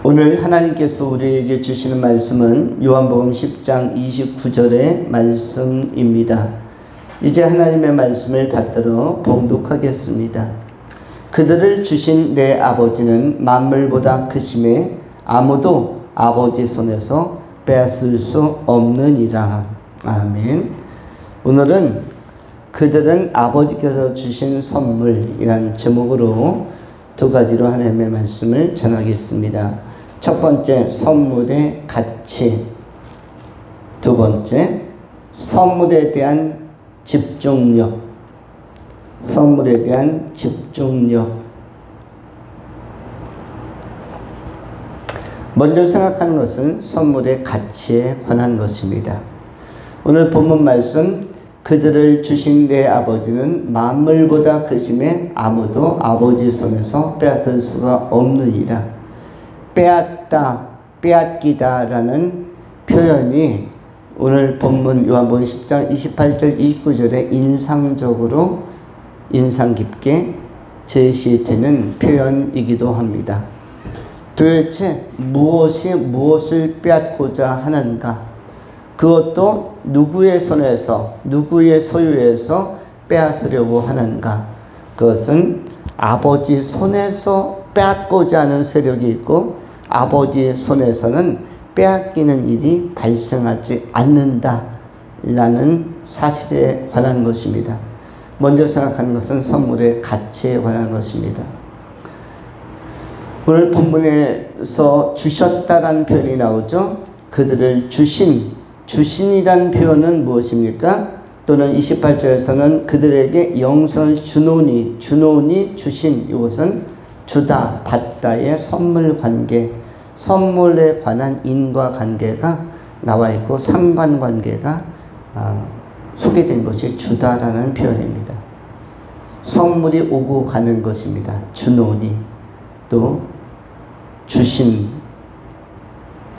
오늘 하나님께서 우리에게 주시는 말씀은 요한복음 10장 29절의 말씀입니다. 이제 하나님의 말씀을 받들어 봉독하겠습니다. 그들을 주신 내 아버지는 만물보다 크심에 아무도 아버지 손에서 빼앗을 수 없느니라. 아멘. 오늘은 그들은 아버지께서 주신 선물이란 제목으로 두 가지로 하나님의 말씀을 전하겠습니다. 첫 번째, 선물의 가치. 두 번째, 선물에 대한 집중력. 선물에 대한 집중력. 먼저 생각하는 것은 선물의 가치에 관한 것입니다. 오늘 본문 말씀, 그들을 주신 내 아버지는 만물보다 크심에 아무도 아버지 손에서 빼앗을 수가 없느니라. 빼앗다, 빼앗기다 라는 표현이 오늘 본문 요한복음 10장 28절 29절에 인상적으로 인상 깊게 제시되는 표현이기도 합니다. 도대체 무엇이 무엇을 빼앗고자 하는가? 그것도 누구의 손에서, 누구의 소유에서 빼앗으려고 하는가? 그것은 아버지 손에서 빼앗고자 하는 세력이 있고 아버지 손에서는 빼앗기는 일이 발생하지 않는다라는 사실에 관한 것입니다. 먼저 생각하는 것은 선물의 가치에 관한 것입니다. 오늘 본문에서 주셨다라는 표현이 나오죠. 그들을 주신이라는 표현은 무엇입니까? 또는 28절에서는 그들에게 영생을 주노니 주신, 이것은 주다, 받다의 선물 관계, 선물에 관한 인과관계가 나와 있고 상관관계가 소개된 것이 주다라는 표현입니다. 선물이 오고 가는 것입니다. 주노니, 또 주신,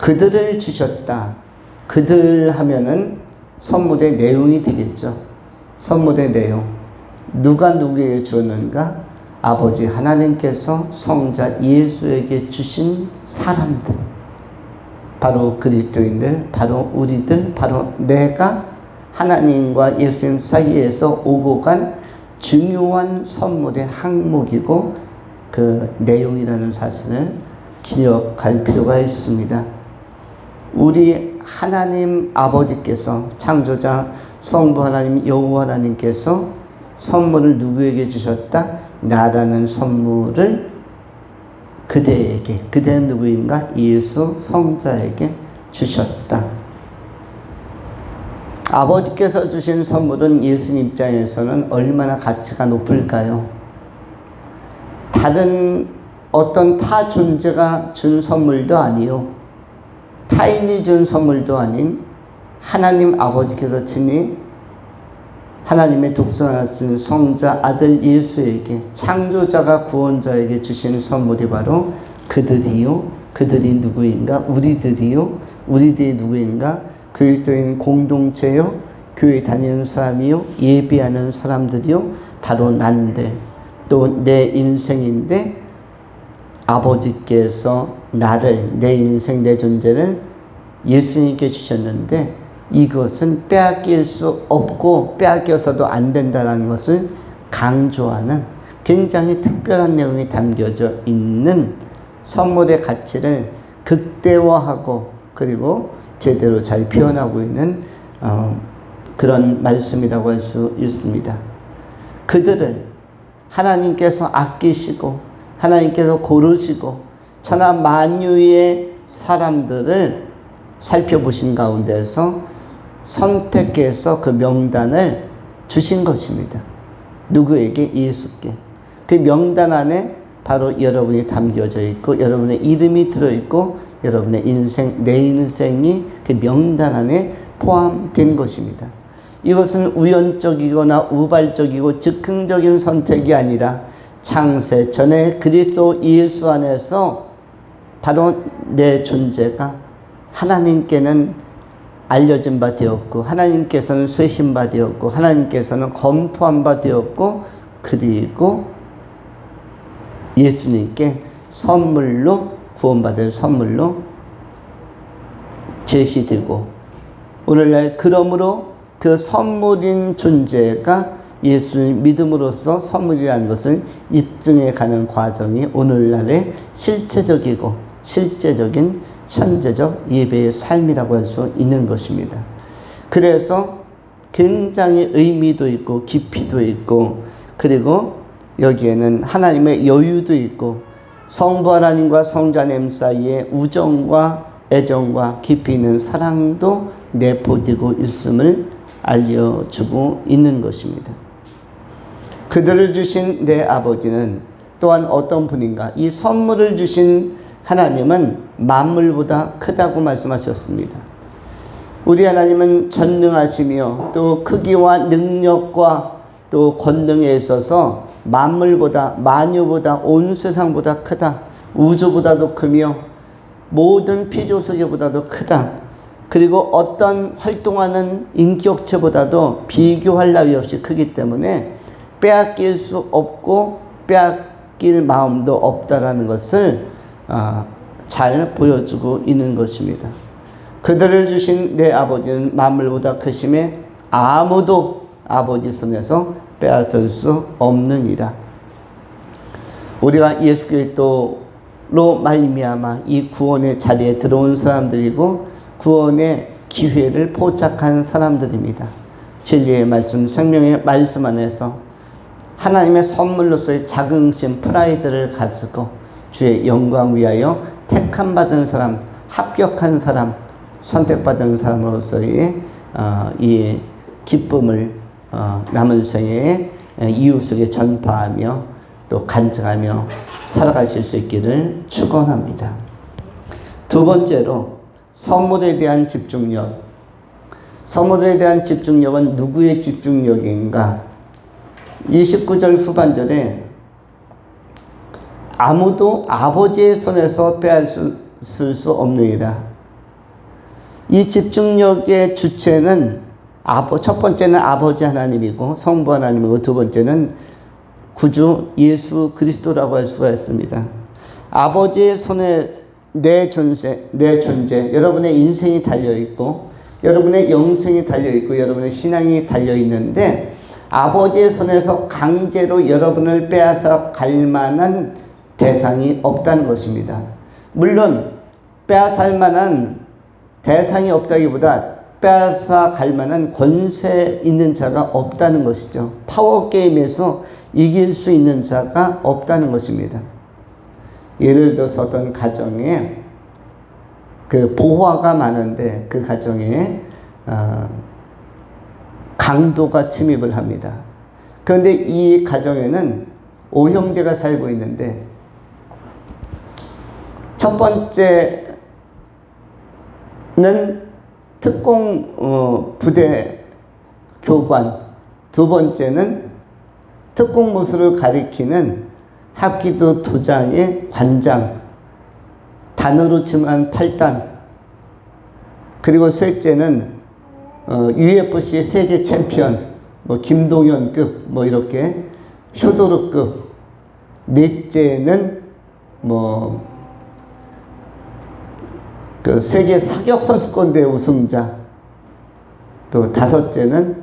그들을 주셨다. 그들 하면은 선물의 내용이 되겠죠. 선물의 내용. 누가 누구에게 주었는가? 아버지 하나님께서 성자 예수에게 주신 사람들. 바로 그리스도인들, 바로 우리들, 바로 내가 하나님과 예수님 사이에서 오고 간 중요한 선물의 항목이고 그 내용이라는 사실을 기억할 필요가 있습니다. 우리 하나님 아버지께서, 창조자 성부 하나님 여호와 하나님께서 선물을 누구에게 주셨다? 나라는 선물을 그대에게, 그대는 누구인가? 예수 성자에게 주셨다. 아버지께서 주신 선물은 예수님 입장에서는 얼마나 가치가 높을까요? 다른 어떤 타 존재가 준 선물도 아니요, 타인이 준 선물도 아닌 하나님 아버지께서 친히 하나님의 독생하신 성자 아들 예수에게, 창조자가 구원자에게 주신 선물이 바로 그들이요. 그들이 누구인가? 우리들이요. 우리들이 누구인가? 그리스도인 공동체요. 교회 다니는 사람이요. 예배하는 사람들이요. 바로 난데, 또 내 인생인데 아버지께서 나를, 내 인생, 내 존재를 예수님께 주셨는데 이것은 빼앗길 수 없고 빼앗겨서도 안 된다는 것을 강조하는 굉장히 특별한 내용이 담겨져 있는 선물의 가치를 극대화하고 그리고 제대로 잘 표현하고 있는 그런 말씀이라고 할 수 있습니다. 그들을 하나님께서 아끼시고 하나님께서 고르시고 천하 만유의 사람들을 살펴보신 가운데서 선택해서 그 명단을 주신 것입니다. 누구에게? 예수께. 그 명단 안에 바로 여러분이 담겨져 있고 여러분의 이름이 들어있고 여러분의 인생, 내 인생이 그 명단 안에 포함된 것입니다. 이것은 우연적이거나 우발적이고 즉흥적인 선택이 아니라 창세 전에 그리스도 예수 안에서 바로 내 존재가 하나님께는 알려진 바 되었고 하나님께서는 쇄신 바 되었고 하나님께서는 검토한 바 되었고 그리고 예수님께 선물로 구원받을 선물로 제시되고, 오늘날 그러므로 그 선물인 존재가 예수를 믿음으로써 선물이라는 것을 입증해 가는 과정이 오늘날의 실체적이고 실제적인 현재적 예배의 삶이라고 할 수 있는 것입니다. 그래서 굉장히 의미도 있고 깊이도 있고, 그리고 여기에는 하나님의 여유도 있고 성부 하나님과 성자 하나님 사이에 우정과 애정과 깊이 있는 사랑도 내포되고 있음을 알려주고 있는 것입니다. 그들을 주신 내 아버지는 또한 어떤 분인가? 이 선물을 주신 하나님은 만물보다 크다고 말씀하셨습니다. 우리 하나님은 전능하시며 또 크기와 능력과 또 권능에 있어서 만물보다, 만유보다, 온 세상보다 크다. 우주보다도 크며 모든 피조세계보다도 크다. 그리고 어떤 활동하는 인격체보다도 비교할 나위 없이 크기 때문에 빼앗길 수 없고 빼앗길 마음도 없다라는 것을 잘 보여주고 있는 것입니다. 그들을 주신 내 아버지는 만물보다 크심에 아무도 아버지 손에서 빼앗을 수 없느니라. 우리가 예수 그리스도로 말미암아 이 구원의 자리에 들어온 사람들이고 구원의 기회를 포착한 사람들입니다. 진리의 말씀, 생명의 말씀 안에서 하나님의 선물로서의 자긍심, 프라이드를 가지고 주의 영광 위하여 택함받은 사람, 합격한 사람, 선택받은 사람으로서의 이 기쁨을 남은 생에 이웃에게 전파하며 또 간증하며 살아가실 수 있기를 축원합니다. 두 번째로 선물에 대한 집중력. 선물에 대한 집중력은 누구의 집중력인가? 29절 후반절에 아무도 아버지의 손에서 빼앗을 수 없느니라. 이 집중력의 주체는 첫 번째는 아버지 하나님이고 성부 하나님이고 두 번째는 구주 예수 그리스도라고 할 수가 있습니다. 아버지의 손에 내 존재, 여러분의 인생이 달려있고 여러분의 영생이 달려있고 여러분의 신앙이 달려있는데 아버지의 손에서 강제로 여러분을 빼앗아 갈 만한 대상이 없다는 것입니다. 물론 빼앗을 만한 대상이 없다기보다 빼앗아 갈 만한 권세 있는 자가 없다는 것이죠. 파워게임에서 이길 수 있는 자가 없다는 것입니다. 예를 들어서 어떤 가정에 그 보화가 많은데 그 가정에 강도가 침입을 합니다. 그런데 이 가정에는 5형제가 살고 있는데 첫 번째는 특공 부대 교관, 두 번째는 특공무술을 가리키는 합기도 도장의 관장, 단으로 치면 8단, 그리고 셋째는 UFC 세계 챔피언, 김동현급, 이렇게 효도르급, 넷째는 그 세계 사격 선수권대회 우승자, 또 다섯째는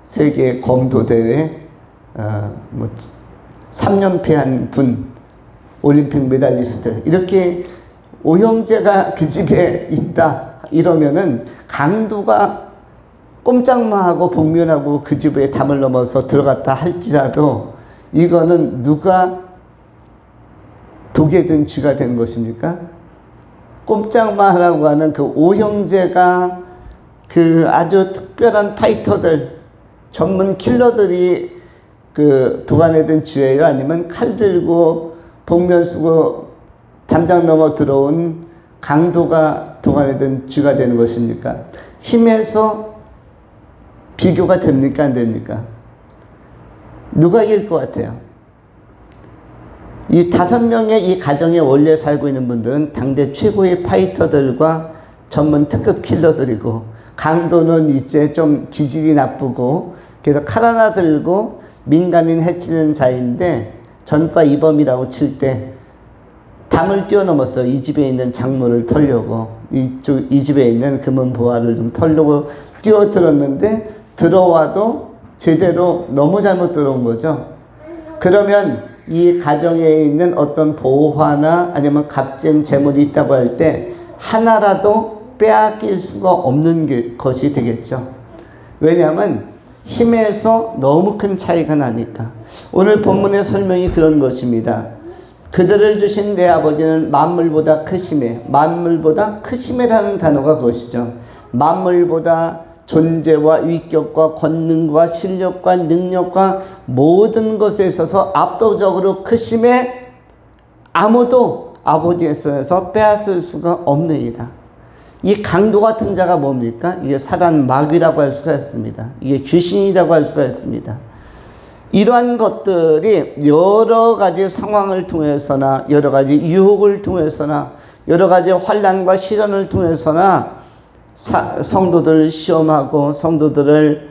세계 검도대회 3연패한 분, 올림픽 메달리스트, 이렇게 5형제가 그 집에 있다 이러면은 강도가 꼼짝마 하고 복면하고 그 집에 담을 넘어서 들어갔다 할지라도 이거는 누가 독에 든 쥐가 된 것입니까? 꼼짝마 하라고 하는 그 5형제가 그 아주 특별한 파이터들, 전문 킬러들이 그 도관에 든 쥐예요? 아니면 칼 들고 복면 쓰고 담장 넘어 들어온 강도가 도관에 든 쥐가 되는 것입니까? 힘에서 비교가 됩니까? 안 됩니까? 누가 이길 것 같아요? 이 5명의 이 가정에 원래 살고 있는 분들은 당대 최고의 파이터들과 전문 특급 킬러들이고, 강도는 이제 좀 기질이 나쁘고 그래서 칼 하나 들고 민간인 해치는 자인데 전과 이범이라고 칠 때 담을 뛰어넘었어. 이 집에 있는 작물을 털려고, 이 집에 있는 금은 보화를 좀 털려고 뛰어들었는데 들어와도 제대로 너무 잘못 들어온 거죠. 그러면 이 가정에 있는 어떤 보화나 아니면 값진 재물이 있다고 할 때 하나라도 빼앗길 수가 없는 것이 되겠죠. 왜냐하면 힘에서 너무 큰 차이가 나니까. 오늘 본문의 설명이 그런 것입니다. 그들을 주신 내 아버지는 만물보다 크심에, 만물보다 크심이라는 단어가 그것이죠. 만물보다 존재와 위격과 권능과 실력과 능력과 모든 것에 있어서 압도적으로 크심에 아무도 아버지의 손에서 빼앗을 수가 없느니라. 이 강도 같은 자가 뭡니까? 이게 사단 마귀라고 할 수가 있습니다. 이게 귀신이라고 할 수가 있습니다. 이러한 것들이 여러 가지 상황을 통해서나 여러 가지 유혹을 통해서나 여러 가지 환난과 시련을 통해서나 성도들을 시험하고 성도들을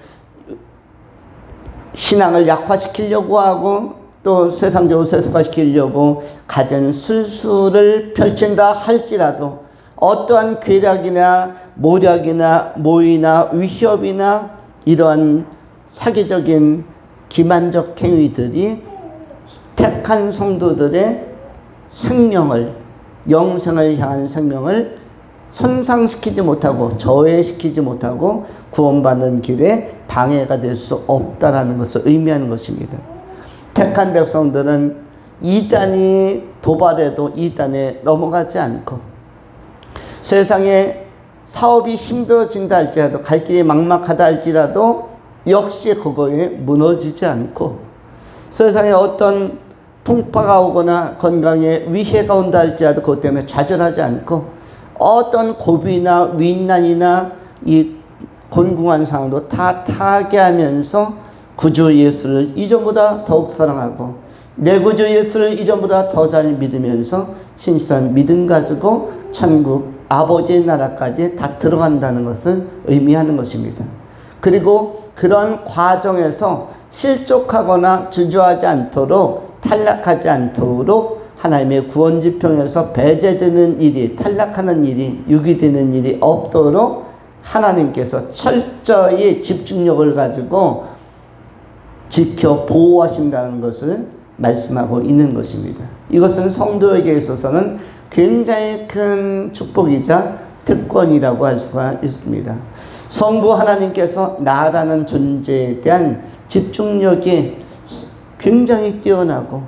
신앙을 약화시키려고 하고 또 세상적으로 세속화시키려고 갖은 술수를 펼친다 할지라도 어떠한 괴략이나 모략이나 모의나 위협이나 이러한 사기적인 기만적 행위들이 택한 성도들의 생명을, 영생을 향한 생명을 손상시키지 못하고 저해시키지 못하고 구원받는 길에 방해가 될 수 없다라는 것을 의미하는 것입니다. 택한 백성들은 이단이 도발해도 이단에 넘어가지 않고 세상에 사업이 힘들어진다 할지라도 갈 길이 막막하다 할지라도 역시 그거에 무너지지 않고 세상에 어떤 풍파가 오거나 건강에 위해가 온다 할지라도 그것 때문에 좌절하지 않고 어떤 고비나 윈난이나 이 곤궁한 상황도 다 타개하면서 구주 예수를 이전보다 더욱 사랑하고 내 구주 예수를 이전보다 더 잘 믿으면서 신실한 믿음 가지고 천국 아버지의 나라까지 다 들어간다는 것을 의미하는 것입니다. 그리고 그런 과정에서 실족하거나 주저하지 않도록 탈락하지 않도록 하나님의 구원 지평에서 배제되는 일이 탈락하는 일이 유기되는 일이 없도록 하나님께서 철저히 집중력을 가지고 지켜 보호하신다는 것을 말씀하고 있는 것입니다. 이것은 성도에게 있어서는 굉장히 큰 축복이자 특권이라고 할 수가 있습니다. 성부 하나님께서 나라는 존재에 대한 집중력이 굉장히 뛰어나고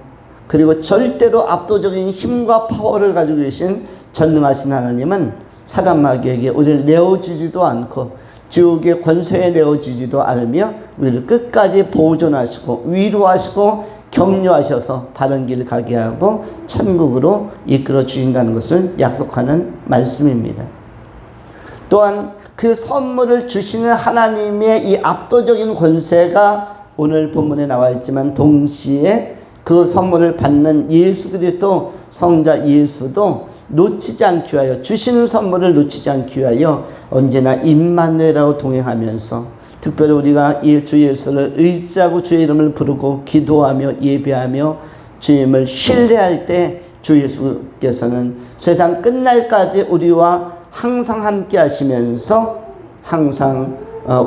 그리고 절대로 압도적인 힘과 파워를 가지고 계신 전능하신 하나님은 사단 마귀에게 우리를 내어주지도 않고 지옥의 권세에 내어주지도 않으며 우리를 끝까지 보존하시고 위로하시고 격려하셔서 바른 길을 가게 하고 천국으로 이끌어 주신다는 것을 약속하는 말씀입니다. 또한 그 선물을 주시는 하나님의 이 압도적인 권세가 오늘 본문에 나와 있지만 동시에 그 선물을 받는 예수 그리스도 성자 예수도 놓치지 않기 위하여 주시는 선물을 놓치지 않기 위하여 언제나 임마누엘하고 동행하면서 특별히 우리가 이 주 예수를 의지하고 주의 이름을 부르고 기도하며 예배하며 주님을 신뢰할 때 주 예수께서는 세상 끝날까지 우리와 항상 함께 하시면서 항상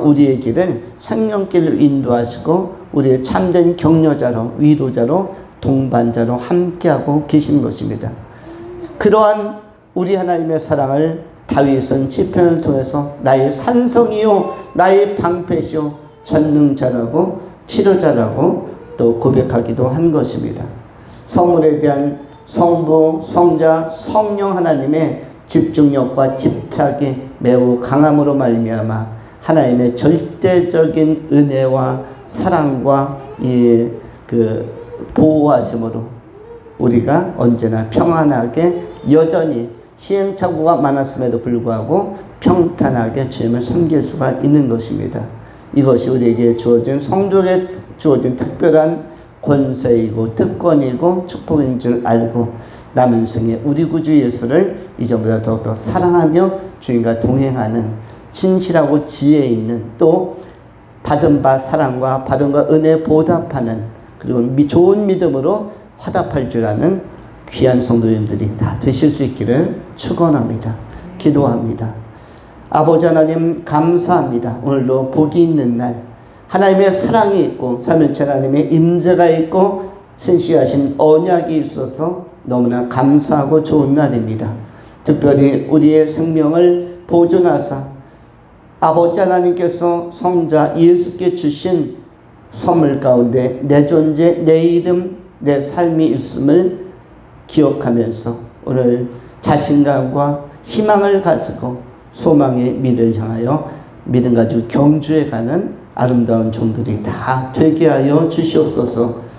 우리의 길을 생명길로 인도하시고 우리의 참된 격려자로 위로자로 동반자로 함께하고 계시는 것입니다. 그러한 우리 하나님의 사랑을 다윗은 시편을 통해서 나의 산성이요 나의 방패시요 전능자라고 치료자라고 또 고백하기도 한 것입니다. 성물에 대한 성부, 성자, 성령 하나님의 집중력과 집착이 매우 강함으로 말미암아 하나님의 절대적인 은혜와 사랑과 보호하심으로 우리가 언제나 평안하게 여전히 시행착오가 많았음에도 불구하고 평탄하게 주님을 섬길 수가 있는 것입니다. 이것이 우리에게 주어진 성도에게 주어진 특별한 권세이고 특권이고 축복인 줄 알고 남은 생에 우리 구주 예수를 이전보다 더욱더 사랑하며 주님과 동행하는 진실하고 지혜 있는 또 받은 바 사랑과 받은 바 은혜 보답하는 그리고 좋은 믿음으로 화답할 줄 아는 귀한 성도님들이 다 되실 수 있기를 축원합니다. 기도합니다. 아버지 하나님 감사합니다. 오늘도 복이 있는 날, 하나님의 사랑이 있고 삼위일체 하나님의 임재가 있고 신실하신 언약이 있어서 너무나 감사하고 좋은 날입니다. 특별히 우리의 생명을 보존하사 아버지 하나님께서 성자 예수께 주신 선물 가운데 내 존재, 내 이름, 내 삶이 있음을 기억하면서 오늘 자신감과 희망을 가지고 소망의 미래를 향하여 믿음 가지고 경주에 가는 아름다운 종들이 다 되게 하여 주시옵소서.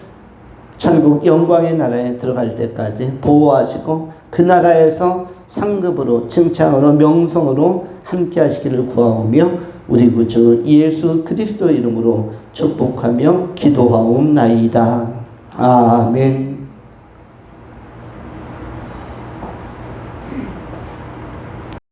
천국 영광의 나라에 들어갈 때까지 보호하시고 그 나라에서 상급으로 칭찬으로 명성으로 함께 하시기를 구하오며 우리 구주 예수 그리스도 이름으로 축복하며 기도하옵나이다. 아멘.